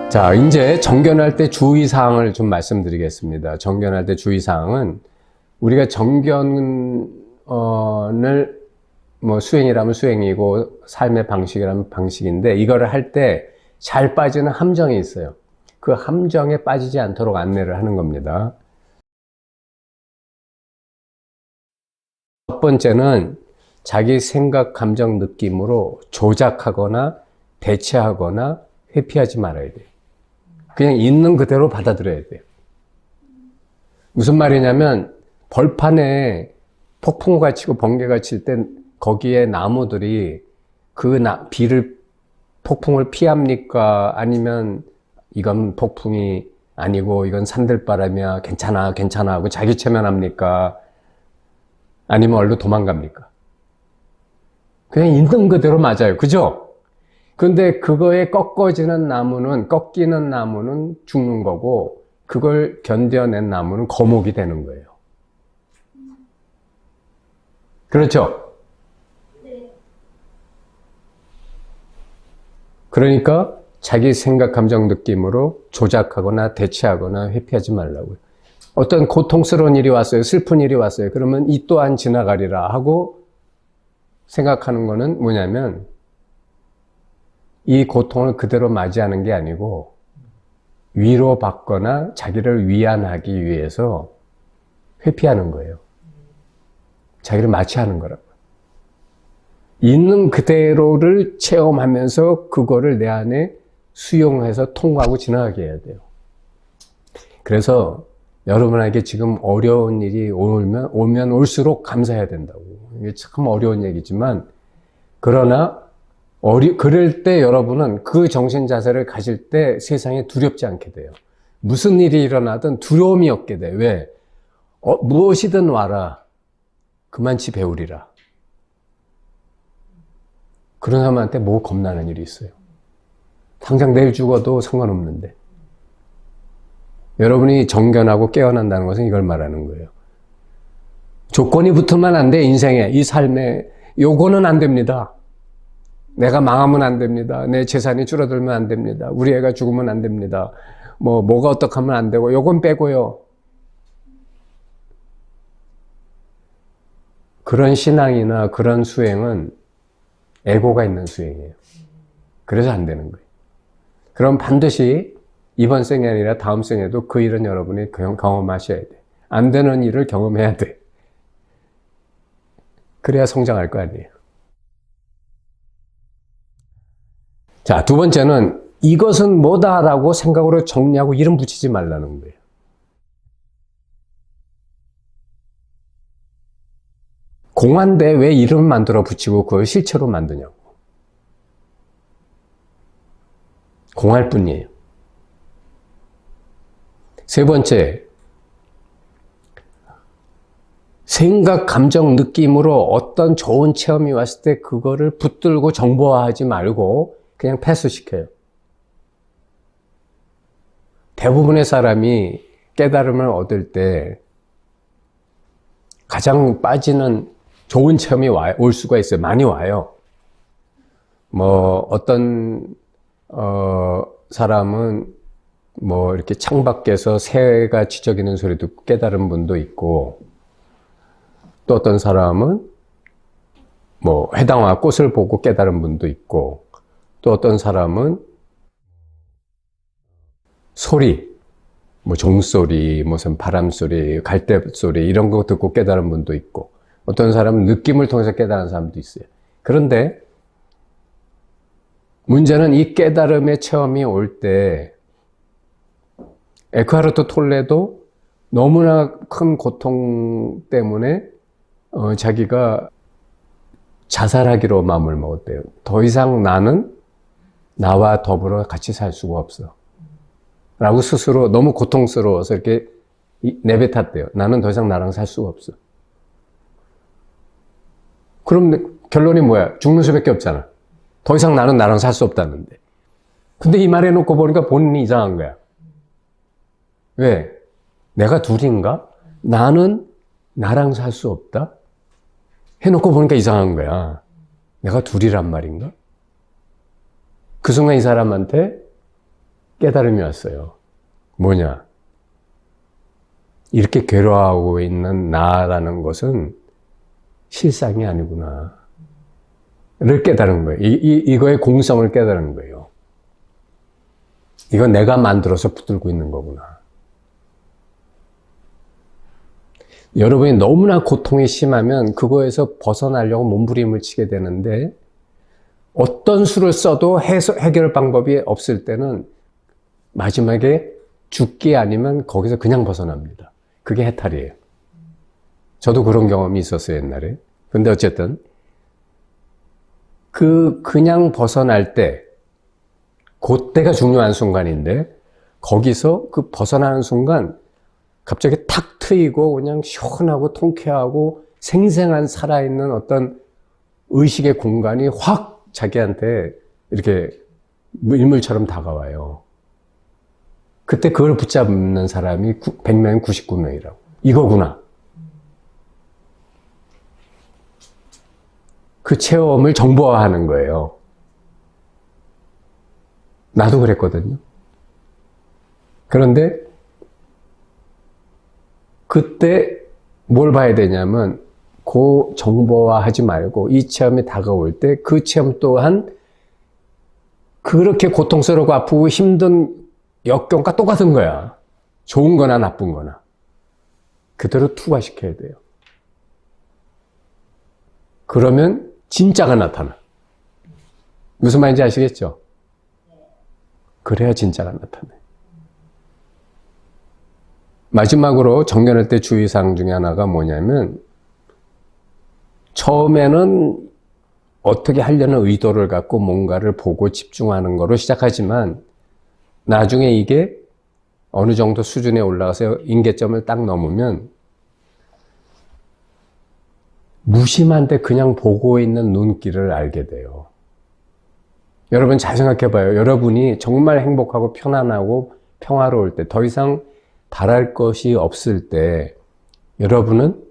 자, 이제 정견할 때 주의사항을 좀 말씀드리겠습니다. 정견할 때 주의사항은 우리가 정견을 뭐 수행이라면 수행이고 삶의 방식이라면 방식인데 이거를 할 때 잘 빠지는 함정이 있어요. 그 함정에 빠지지 않도록 안내를 하는 겁니다. 첫 번째는 자기 생각, 감정, 느낌으로 조작하거나 대체하거나 회피하지 말아야 돼요. 그냥 있는 그대로 받아들여야 돼요. 무슨 말이냐면 벌판에 폭풍우가 치고 번개가 칠 때 거기에 나무들이 그 폭풍을 피합니까? 아니면 이건 폭풍이 아니고 이건 산들바람이야 괜찮아 괜찮아 하고 자기 체면합니까? 아니면 얼른 도망갑니까? 그냥 있는 그대로 맞아요. 그죠? 그런데 그거에 꺾이는 나무는 죽는 거고 그걸 견뎌낸 나무는 거목이 되는 거예요. 그렇죠? 그러니까 자기 생각, 감정, 느낌으로 조작하거나 대체하거나 회피하지 말라고요. 어떤 고통스러운 일이 왔어요. 슬픈 일이 왔어요. 그러면 이 또한 지나가리라 하고 생각하는 거는 뭐냐면 이 고통을 그대로 맞이하는 게 아니고 위로받거나 자기를 위안하기 위해서 회피하는 거예요. 자기를 마취하는 거라고요. 있는 그대로를 체험하면서 그거를 내 안에 수용해서 통과하고 지나가게 해야 돼요. 그래서 여러분에게 지금 어려운 일이 오면 올수록 감사해야 된다고. 이게 참 어려운 얘기지만 그러나 그럴 때 여러분은 그 정신 자세를 가질 때 세상에 두렵지 않게 돼요. 무슨 일이 일어나든 두려움이 없게 돼. 왜? 무엇이든 와라. 그만치 배우리라. 그런 사람한테 뭐 겁나는 일이 있어요. 당장 내일 죽어도 상관없는데. 여러분이 정견하고 깨어난다는 것은 이걸 말하는 거예요. 조건이 붙으면 안 돼, 인생에. 이 삶에. 요거는 안 됩니다. 내가 망하면 안 됩니다. 내 재산이 줄어들면 안 됩니다. 우리 애가 죽으면 안 됩니다. 뭐가 어떻게 하면 안 되고, 요건 빼고요. 그런 신앙이나 그런 수행은 에고가 있는 수행이에요. 그래서 안 되는 거예요. 그럼 반드시 이번 생이 아니라 다음 생에도 그 일은 여러분이 경험하셔야 돼. 안 되는 일을 경험해야 돼. 그래야 성장할 거 아니에요. 자, 두 번째는 이것은 뭐다라고 생각으로 정리하고 이름 붙이지 말라는 거예요. 공한데 왜 이름을 만들어 붙이고 그걸 실체로 만드냐고. 공할 뿐이에요. 세 번째, 생각, 감정, 느낌으로 어떤 좋은 체험이 왔을 때 그거를 붙들고 정보화하지 말고 그냥 패스시켜요. 대부분의 사람이 깨달음을 얻을 때 가장 빠지는 좋은 체험이 올 수가 있어요. 많이 와요. 어떤 사람은 이렇게 창밖에서 새가 지저귀는 소리 듣고 깨달은 분도 있고, 또 어떤 사람은 해당화 꽃을 보고 깨달은 분도 있고, 또 어떤 사람은 소리, 종소리, 무슨 바람소리, 갈대소리 이런 거 듣고 깨달은 분도 있고, 어떤 사람은 느낌을 통해서 깨달은 사람도 있어요. 그런데 문제는 이 깨달음의 체험이 올 때 에크하르트 톨레도 너무나 큰 고통 때문에 자기가 자살하기로 마음을 먹었대요. 더 이상 나는 나와 더불어 같이 살 수가 없어. 라고 스스로 너무 고통스러워서 이렇게 내뱉었대요. 나는 더 이상 나랑 살 수가 없어. 그럼 결론이 뭐야? 죽는 수밖에 없잖아. 더 이상 나는 나랑 살 수 없다는데. 근데 이 말 해놓고 보니까 본인이 이상한 거야. 왜? 내가 둘인가? 나는 나랑 살 수 없다? 해놓고 보니까 이상한 거야. 내가 둘이란 말인가? 그 순간 이 사람한테 깨달음이 왔어요. 뭐냐? 이렇게 괴로워하고 있는 나라는 것은 실상이 아니구나. 를 깨달은 거예요. 이거의 공성을 깨달은 거예요. 이건 내가 만들어서 붙들고 있는 거구나. 여러분이 너무나 고통이 심하면 그거에서 벗어나려고 몸부림을 치게 되는데 어떤 수를 써도 해결 방법이 없을 때는 마지막에 죽기 아니면 거기서 그냥 벗어납니다. 그게 해탈이에요. 저도 그런 경험이 있었어요, 옛날에. 근데 어쨌든 그냥 벗어날 때 그때가 중요한 순간인데 거기서 그 벗어나는 순간 갑자기 탁 트이고 그냥 시원하고 통쾌하고 생생한 살아있는 어떤 의식의 공간이 확 자기한테 이렇게 일물처럼 다가와요. 그때 그걸 붙잡는 사람이 100명, 99명이라고. 이거구나. 그 체험을 정보화하는 거예요. 나도 그랬거든요. 그런데 그때 뭘 봐야 되냐면 그 정보화하지 말고 이 체험이 다가올 때 그 체험 또한 그렇게 고통스럽고 아프고 힘든 역경과 똑같은 거야. 좋은 거나 나쁜 거나. 그대로 투과시켜야 돼요. 그러면 진짜가 나타나. 무슨 말인지 아시겠죠? 그래야 진짜가 나타나요. 마지막으로 정견할 때 주의사항 중에 하나가 뭐냐면 처음에는 어떻게 하려는 의도를 갖고 뭔가를 보고 집중하는 거로 시작하지만 나중에 이게 어느 정도 수준에 올라가서 임계점을 딱 넘으면 무심한데 그냥 보고 있는 눈길을 알게 돼요. 여러분 잘 생각해 봐요. 여러분이 정말 행복하고 편안하고 평화로울 때, 더 이상 바랄 것이 없을 때 여러분은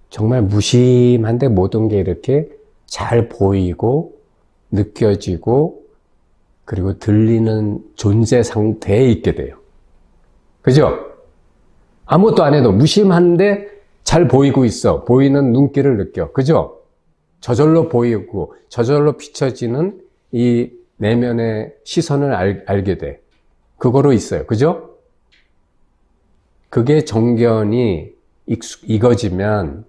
정말 무심한데 모든 게 이렇게 잘 보이고 느껴지고 그리고 들리는 존재 상태에 있게 돼요. 그죠? 아무것도 안 해도 무심한데 잘 보이고 있어. 보이는 눈길을 느껴. 그죠? 저절로 보이고 저절로 비춰지는 이 내면의 시선을 알게 돼. 그거로 있어요. 그죠? 그게 정견이 익어지면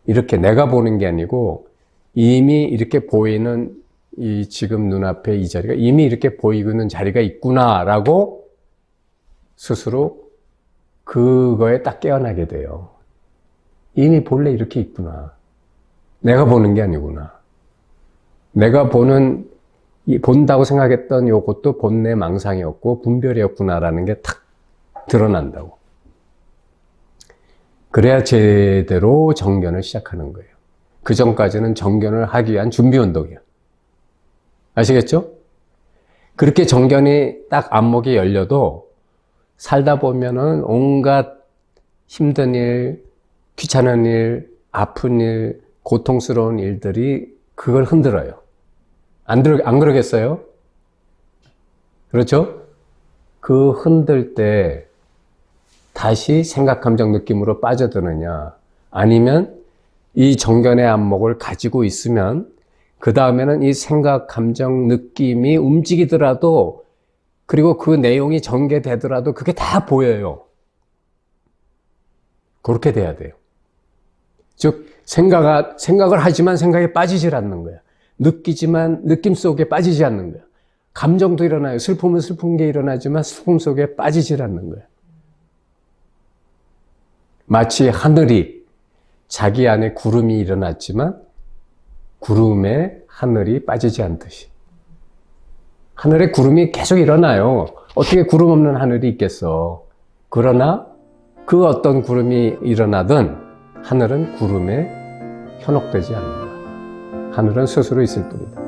이렇게 내가 보는 게 아니고 이미 이렇게 보이는 이 지금 눈앞에 이 자리가 이미 이렇게 보이고 있는 자리가 있구나라고 스스로 그거에 딱 깨어나게 돼요. 이미 본래 이렇게 있구나. 내가 보는 게 아니구나. 내가 본다고 생각했던 요것도 본래 망상이었고 분별이었구나라는 게 탁 드러난다고. 그래야 제대로 정견을 시작하는 거예요. 그 전까지는 정견을 하기 위한 준비 운동이야. 아시겠죠? 그렇게 정견이 딱 안목이 열려도 살다 보면은 온갖 힘든 일, 귀찮은 일, 아픈 일, 고통스러운 일들이 그걸 흔들어요. 안 그러겠어요? 그렇죠? 그 흔들 때 다시 생각, 감정, 느낌으로 빠져드느냐 아니면 이 정견의 안목을 가지고 있으면 그 다음에는 이 생각, 감정, 느낌이 움직이더라도 그리고 그 내용이 전개되더라도 그게 다 보여요. 그렇게 돼야 돼요. 즉 생각을 하지만 생각에 빠지질 않는 거야. 느끼지만 느낌 속에 빠지지 않는 거야. 감정도 일어나요. 슬픔은 슬픈 게 일어나지만 슬픔 속에 빠지질 않는 거야. 마치 하늘이 자기 안에 구름이 일어났지만 구름에 하늘이 빠지지 않듯이. 하늘에 구름이 계속 일어나요. 어떻게 구름 없는 하늘이 있겠어. 그러나 그 어떤 구름이 일어나든 하늘은 구름에 현혹되지 않는다. 하늘은 스스로 있을 뿐이다.